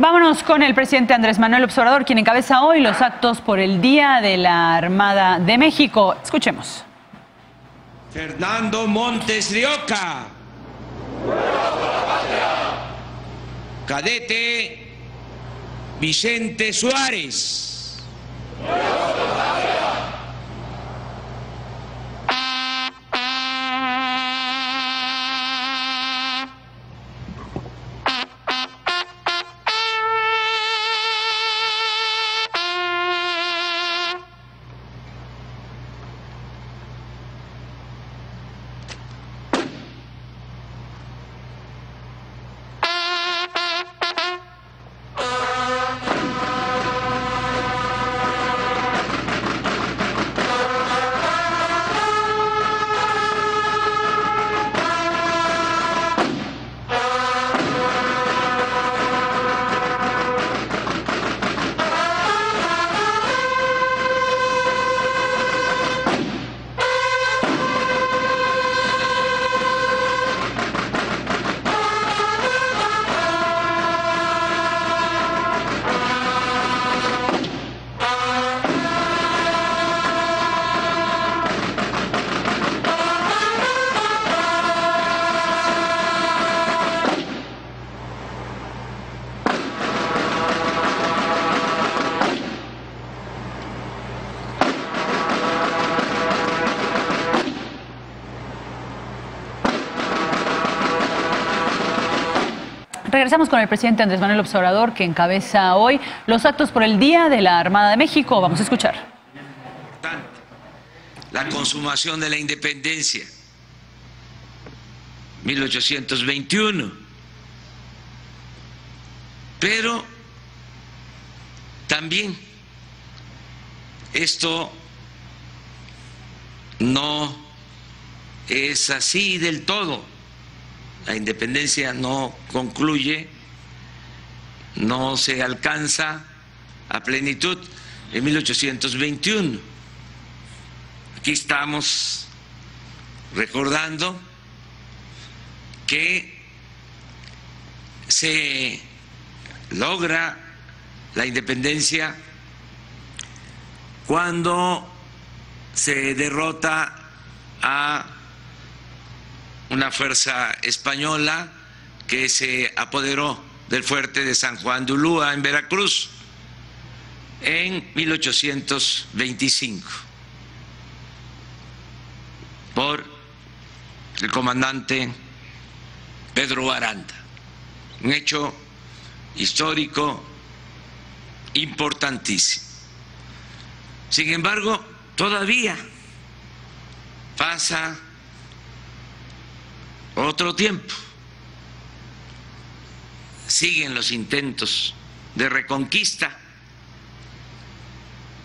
Vámonos con el presidente Andrés Manuel López Obrador, quien encabeza hoy los actos por el Día de la Armada de México. Escuchemos. Fernando Montes de Oca. Cadete Vicente Suárez. Regresamos con el presidente Andrés Manuel López Obrador, que encabeza hoy los actos por el Día de la Armada de México. Vamos a escuchar. La consumación de la independencia, 1821. Pero también esto no es así del todo. La independencia no concluye, no se alcanza a plenitud en 1821. Aquí estamos recordando que se logra la independencia cuando se derrota a una fuerza española que se apoderó del fuerte de San Juan de Ulúa en Veracruz en 1825 por el comandante Pedro Aranda, un hecho histórico importantísimo. Sin embargo, todavía pasa otro tiempo, siguen los intentos de reconquista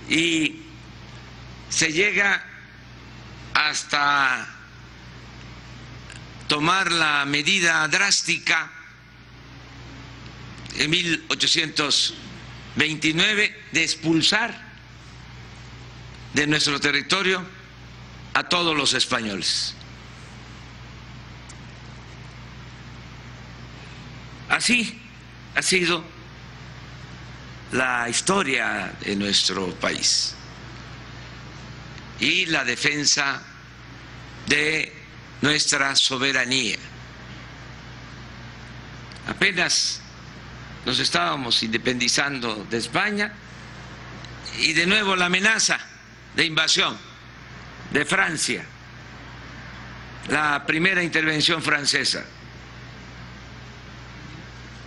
y se llega hasta tomar la medida drástica en 1829 de expulsar de nuestro territorio a todos los españoles. Así ha sido la historia de nuestro país y la defensa de nuestra soberanía. Apenas nos estábamos independizando de España y de nuevo la amenaza de invasión de Francia, la primera intervención francesa,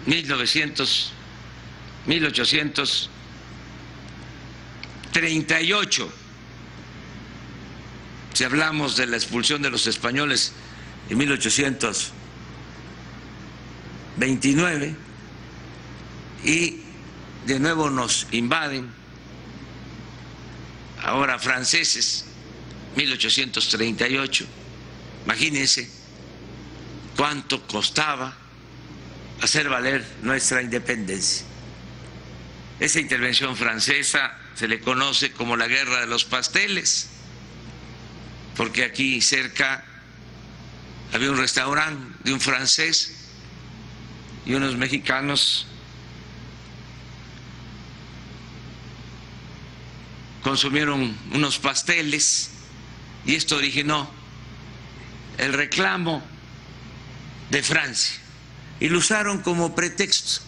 1838. Si hablamos de la expulsión de los españoles en 1829 y de nuevo nos invaden ahora franceses, 1838. Imagínense cuánto costaba hacer valer nuestra independencia. Esa intervención francesa se le conoce como la Guerra de los Pasteles, porque aquí cerca había un restaurante de un francés y unos mexicanos consumieron unos pasteles y esto originó el reclamo de Francia y lo usaron como pretexto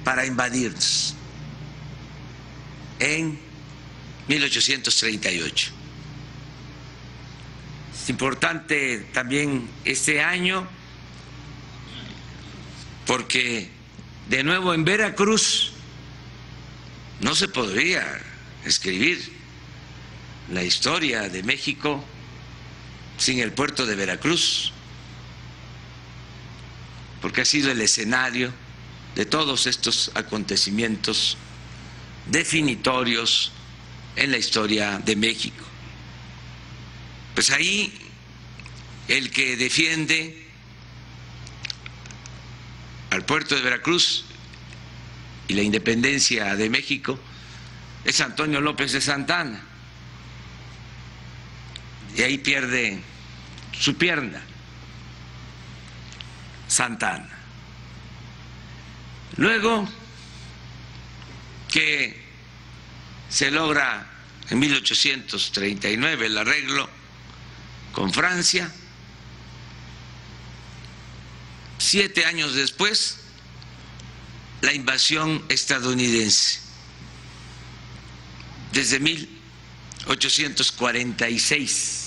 para invadirnos en 1838. Es importante también este año porque de nuevo en Veracruz no se podría escribir la historia de México sin el puerto de Veracruz, porque ha sido el escenario de todos estos acontecimientos definitorios en la historia de México. Pues ahí el que defiende al puerto de Veracruz y la independencia de México es Antonio López de Santana, y ahí pierde su pierna Santana. Luego que se logra en 1839 el arreglo con Francia, 7 años después la invasión estadounidense, desde 1846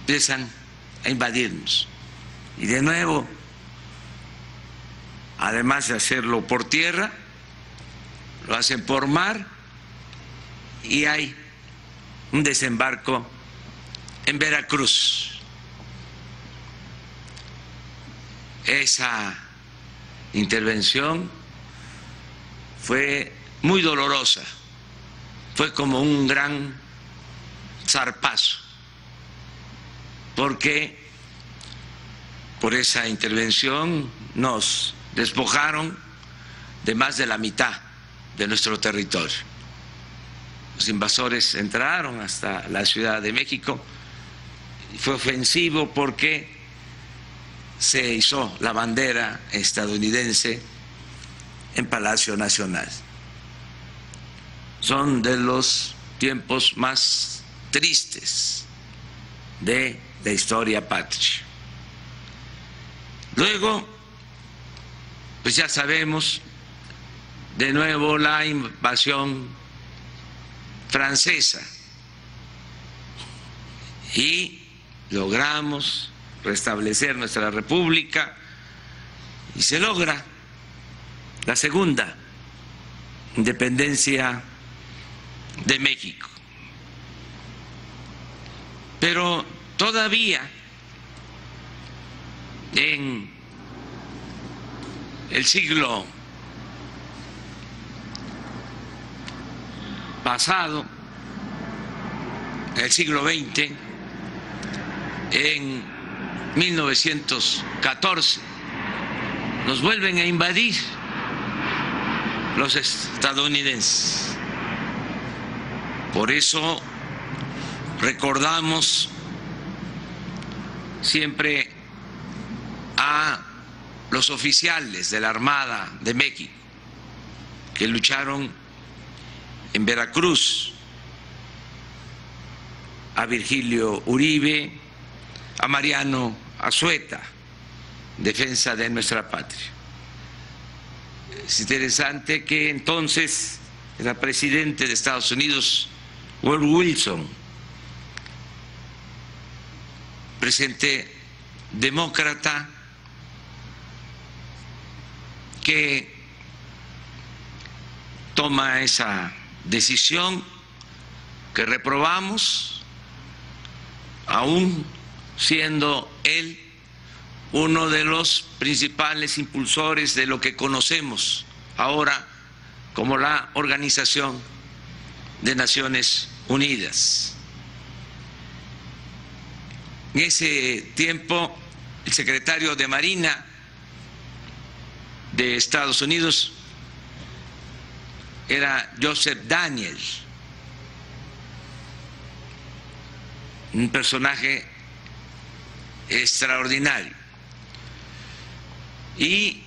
empiezan a invadirnos y de nuevo, además de hacerlo por tierra, lo hacen por mar y hay un desembarco en Veracruz. Esa intervención fue muy dolorosa, fue como un gran zarpazo, porque por esa intervención nos despojaron de más de la mitad de nuestro territorio. Los invasores entraron hasta la Ciudad de México y fue ofensivo porque se izó la bandera estadounidense en Palacio Nacional. Son de los tiempos más tristes de la historia patria. Luego, pues ya sabemos, de nuevo la invasión francesa y logramos restablecer nuestra república y se logra la segunda independencia de México. Pero todavía en el siglo pasado, el siglo XX, en 1914, nos vuelven a invadir los estadounidenses. Por eso recordamos siempre a los oficiales de la Armada de México que lucharon en Veracruz, a Virgilio Uribe, a Mariano Azueta, defensa de nuestra patria. Es interesante que entonces era presidente de Estados Unidos Woodrow Wilson, presidente demócrata, que toma esa decisión que reprobamos, aún siendo él uno de los principales impulsores de lo que conocemos ahora como la Organización de Naciones Unidas. En ese tiempo, el secretario de Marina de Estados Unidos era Joseph Daniel, un personaje extraordinario. Y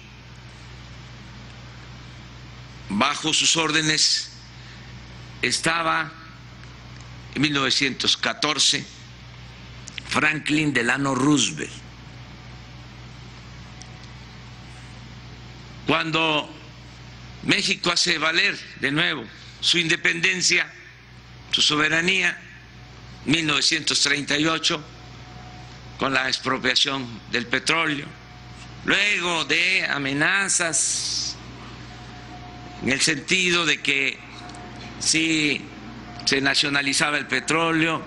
bajo sus órdenes estaba en 1914 Franklin Delano Roosevelt. Cuando México hace valer de nuevo su independencia, su soberanía, 1938, con la expropiación del petróleo, luego de amenazas en el sentido de que si se nacionalizaba el petróleo,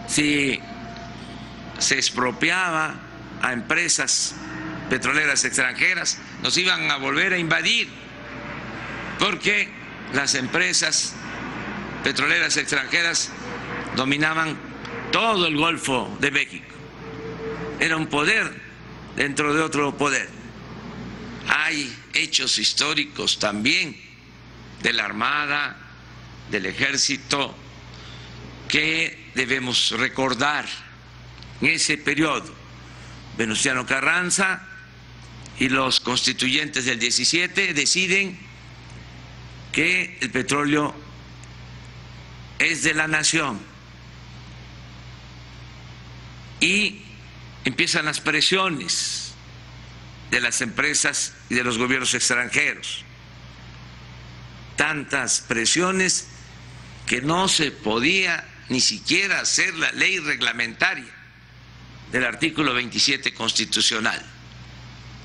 si se expropiaba a empresas petroleras extranjeras, nos iban a volver a invadir, porque las empresas petroleras extranjeras dominaban todo el Golfo de México. Era un poder dentro de otro poder. Hay hechos históricos también de la Armada, del Ejército, que debemos recordar. En ese periodo, Venustiano Carranza y los constituyentes del 17 deciden que el petróleo es de la nación y empiezan las presiones de las empresas y de los gobiernos extranjeros. Tantas presiones que no se podía ni siquiera hacer la ley reglamentaria del artículo 27 constitucional.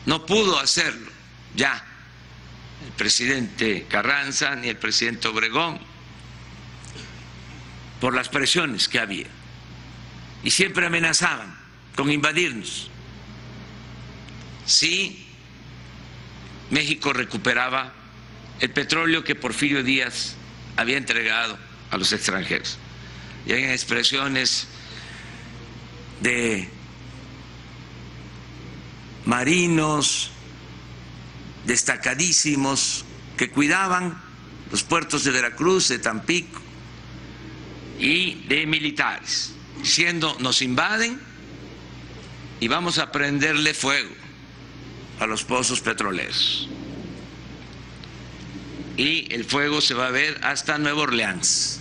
No pudo hacerlo ya el presidente Carranza ni el presidente Obregón por las presiones que había. Y siempre amenazaban con invadirnos si México recuperaba el petróleo que Porfirio Díaz había entregado a los extranjeros. Y hay expresiones de marinos destacadísimos que cuidaban los puertos de Veracruz, de Tampico, y de militares, diciendo: nos invaden y vamos a prenderle fuego a los pozos petroleros. Y el fuego se va a ver hasta Nueva Orleans.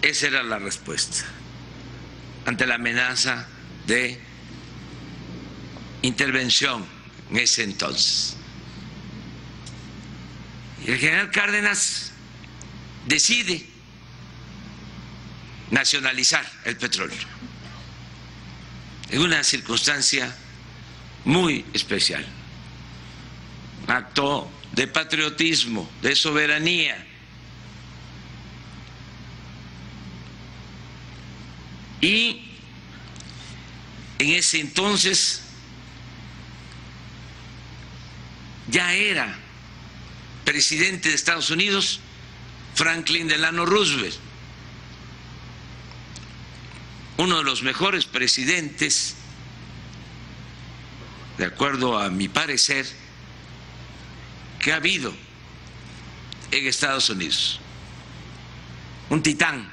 Esa era la respuesta ante la amenaza de intervención en ese entonces. Y el general Cárdenas decide nacionalizar el petróleo en una circunstancia muy especial, un acto de patriotismo, de soberanía. Y en ese entonces ya era presidente de Estados Unidos Franklin Delano Roosevelt, uno de los mejores presidentes, de acuerdo a mi parecer, que ha habido en Estados Unidos. Un titán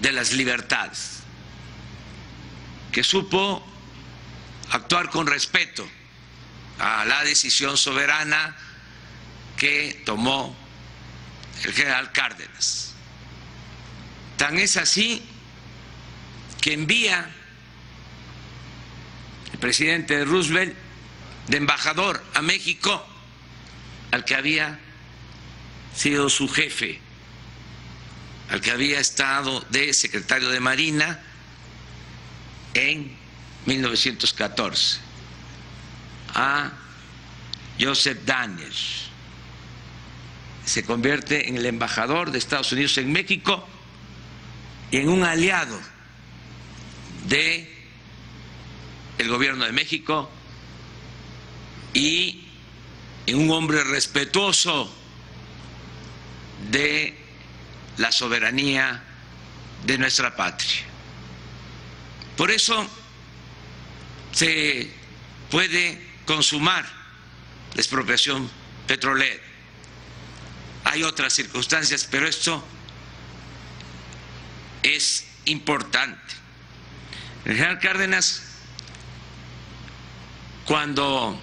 de las libertades, que supo actuar con respeto a la decisión soberana que tomó el general Cárdenas. Tan es así que envía el presidente Roosevelt de embajador a México al que había sido su jefe, al que había estado de secretario de Marina en 1914, a Joseph Daniels. Se convierte en el embajador de Estados Unidos en México y en un aliado de el gobierno de México y en un hombre respetuoso de la soberanía de nuestra patria. Por eso se puede consumar la expropiación petrolera. Hay otras circunstancias, pero esto es importante. El general Cárdenas, cuando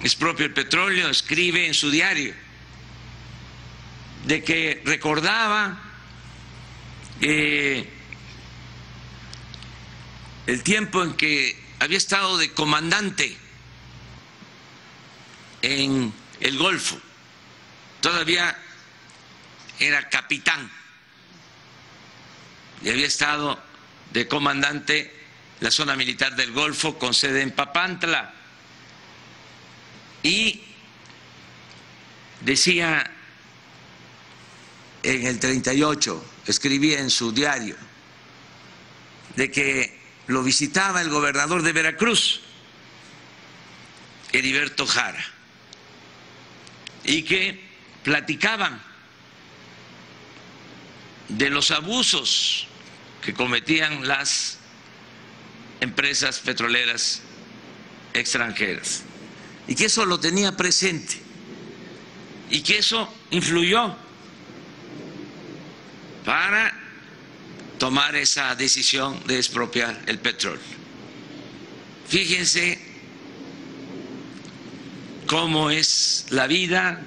expropia el petróleo, escribe en su diario de que recordaba el tiempo en que había estado de comandante en el Golfo, todavía era capitán y había estado de comandante en la zona militar del Golfo con sede en Papantla, y decía en el 38, escribía en su diario, de que lo visitaba el gobernador de Veracruz, Heriberto Jara, y que platicaban de los abusos que cometían las empresas petroleras extranjeras, y que eso lo tenía presente, y que eso influyó para tomar esa decisión de expropiar el petróleo. Fíjense cómo es la vida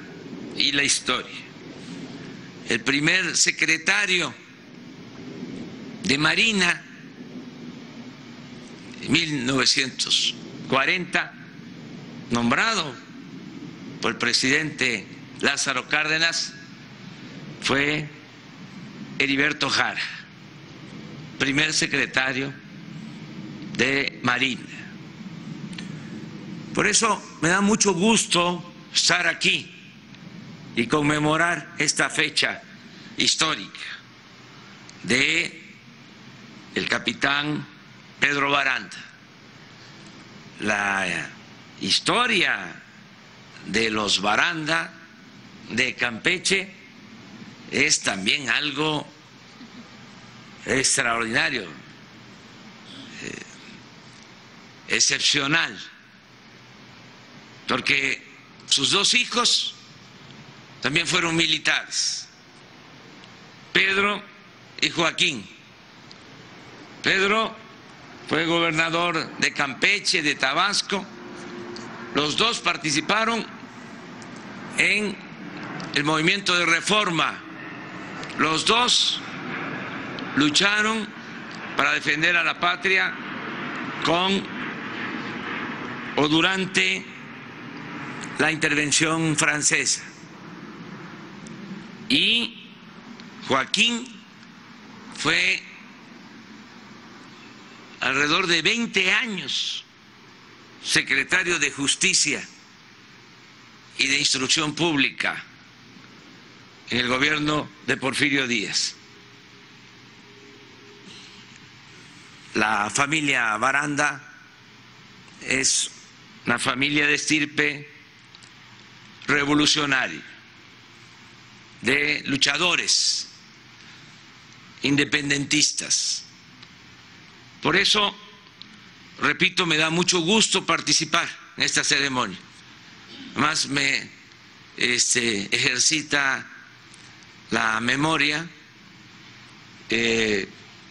y la historia. El primer secretario de Marina en 1940, nombrado por el presidente Lázaro Cárdenas, fue Heriberto Jara, primer secretario de Marina. Por eso me da mucho gusto estar aquí y conmemorar esta fecha histórica de el capitán Pedro Baranda. La historia de los Baranda de Campeche es también algo extraordinario, excepcional, porque sus dos hijos también fueron militares, Pedro y Joaquín. Pedro fue gobernador de Campeche, de Tabasco. Los dos participaron en el movimiento de reforma. Los dos lucharon para defender a la patria con o durante la intervención francesa. Y Joaquín fue alrededor de 20 años secretario de Justicia y de Instrucción Pública en el gobierno de Porfirio Díaz. La familia Baranda es una familia de estirpe revolucionaria, de luchadores independentistas. Por eso, repito, me da mucho gusto participar en esta ceremonia. Además me ejercita la memoria.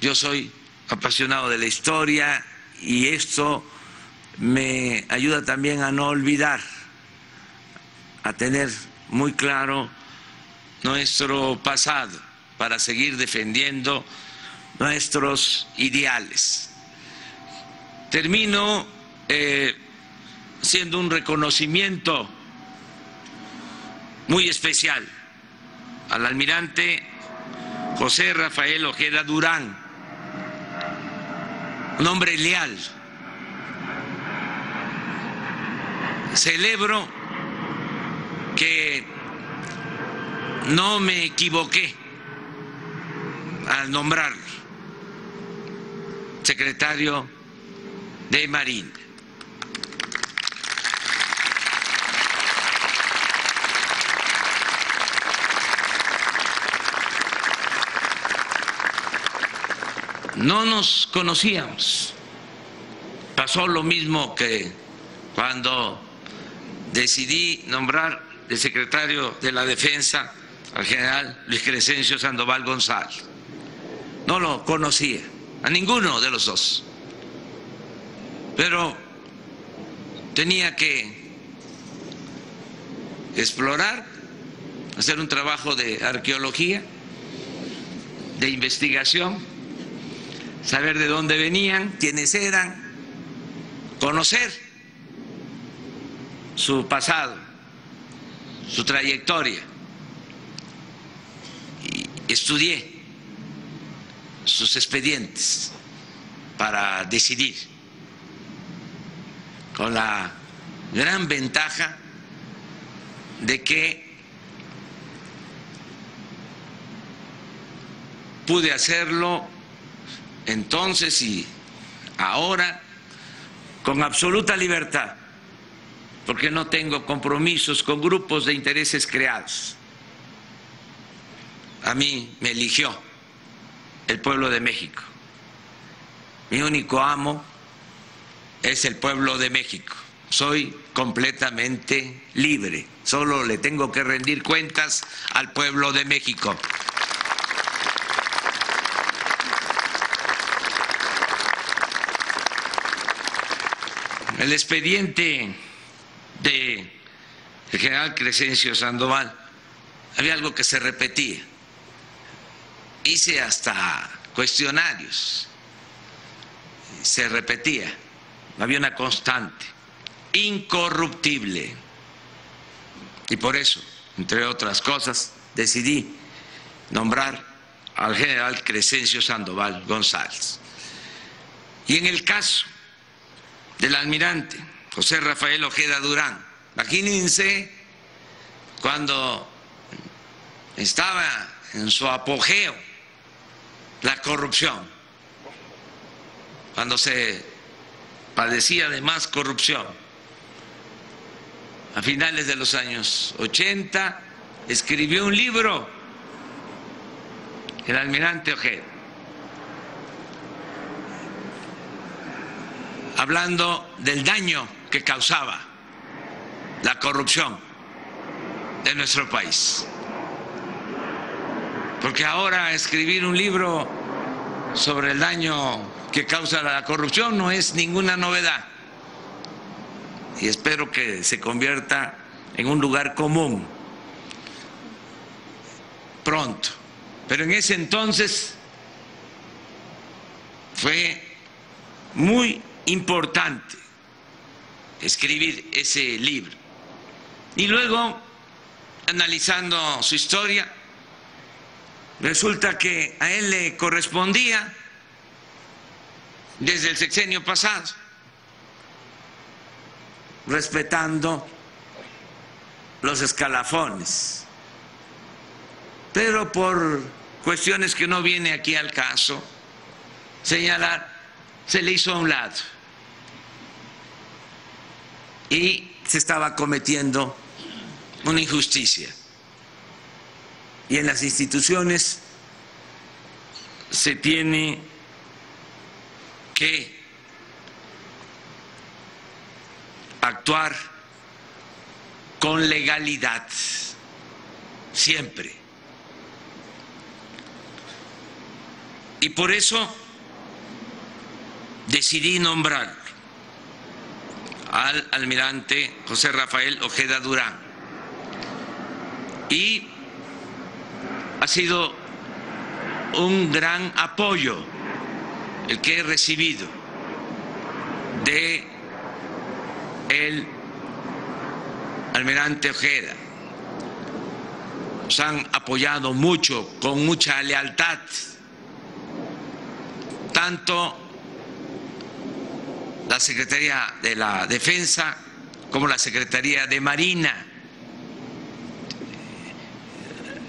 Yo soy apasionado de la historia y esto me ayuda también a no olvidar, a tener muy claro nuestro pasado para seguir defendiendo nuestros ideales. Termino haciendo un reconocimiento muy especial al almirante José Rafael Ojeda Durán, un hombre leal. Celebro que no me equivoqué al nombrarlo secretario de Marina. No nos conocíamos. Pasó lo mismo que cuando decidí nombrar de secretario de la Defensa al general Luis Crescencio Sandoval González. No lo conocía, a ninguno de los dos, pero tenía que explorar, hacer un trabajo de arqueología, de investigación, saber de dónde venían, quiénes eran, conocer su pasado, su trayectoria. Y estudié sus expedientes para decidir, con la gran ventaja de que pude hacerlo entonces y ahora con absoluta libertad, porque no tengo compromisos con grupos de intereses creados. A mí me eligió el pueblo de México. Mi único amo es el pueblo de México. Soy completamente libre. Solo le tengo que rendir cuentas al pueblo de México. El expediente del general Crescencio Sandoval, había algo que se repetía. Hice hasta cuestionarios, se repetía, había una constante, incorruptible. Y por eso, entre otras cosas, decidí nombrar al general Crescencio Sandoval González. Y en el caso del almirante José Rafael Ojeda Durán, imagínense cuando estaba en su apogeo la corrupción, cuando se padecía de más corrupción. A finales de los años 80 escribió un libro, el almirante Ojeda, hablando del daño que causaba la corrupción en nuestro país. Porque ahora escribir un libro sobre el daño que causa la corrupción no es ninguna novedad. Y espero que se convierta en un lugar común pronto. Pero en ese entonces fue muy importante escribir ese libro. Y luego, analizando su historia, resulta que a él le correspondía desde el sexenio pasado, respetando los escalafones, pero por cuestiones que no viene aquí al caso señalar, se le hizo a un lado y se estaba cometiendo una injusticia. Y en las instituciones se tiene que actuar con legalidad, siempre. Y por eso decidí nombrar al almirante José Rafael Ojeda Durán. Y ha sido un gran apoyo el que he recibido de el almirante Ojeda. Nos han apoyado mucho, con mucha lealtad, tanto la Secretaría de la Defensa como la Secretaría de Marina,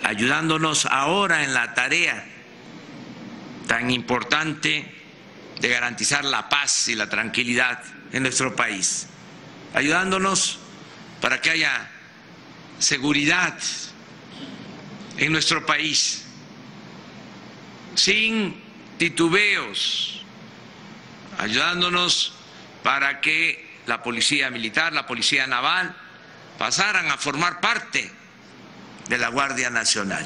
ayudándonos ahora en la tarea tan importante de garantizar la paz y la tranquilidad en nuestro país, ayudándonos para que haya seguridad en nuestro país, sin titubeos, ayudándonos para que la policía militar, la policía naval pasaran a formar parte de la Guardia Nacional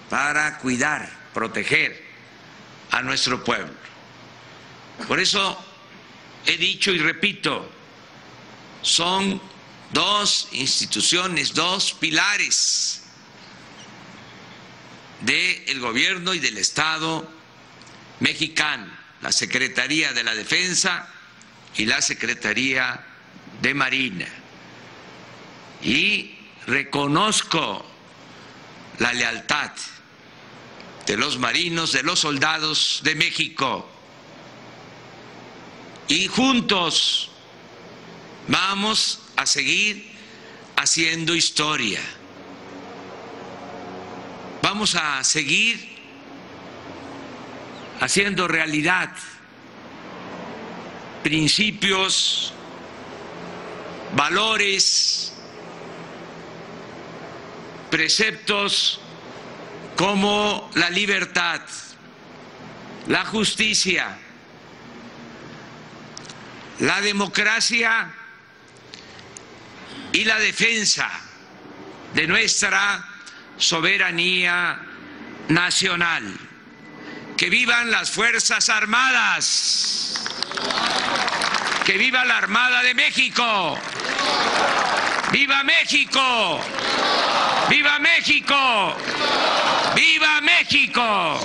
para cuidar, proteger a nuestro pueblo. Por eso he dicho y repito, son dos instituciones, dos pilares del gobierno y del Estado mexicano, la Secretaría de la Defensa y la Secretaría de Marina. Y reconozco la lealtad de los marinos, de los soldados de México. Y juntos vamos a seguir haciendo historia. Vamos a seguir haciendo realidad principios, valores, preceptos como la libertad, la justicia, la democracia y la defensa de nuestra soberanía nacional. ¡Que vivan las Fuerzas Armadas! ¡Que viva la Armada de México! ¡Viva México! ¡Viva México! ¡Viva México!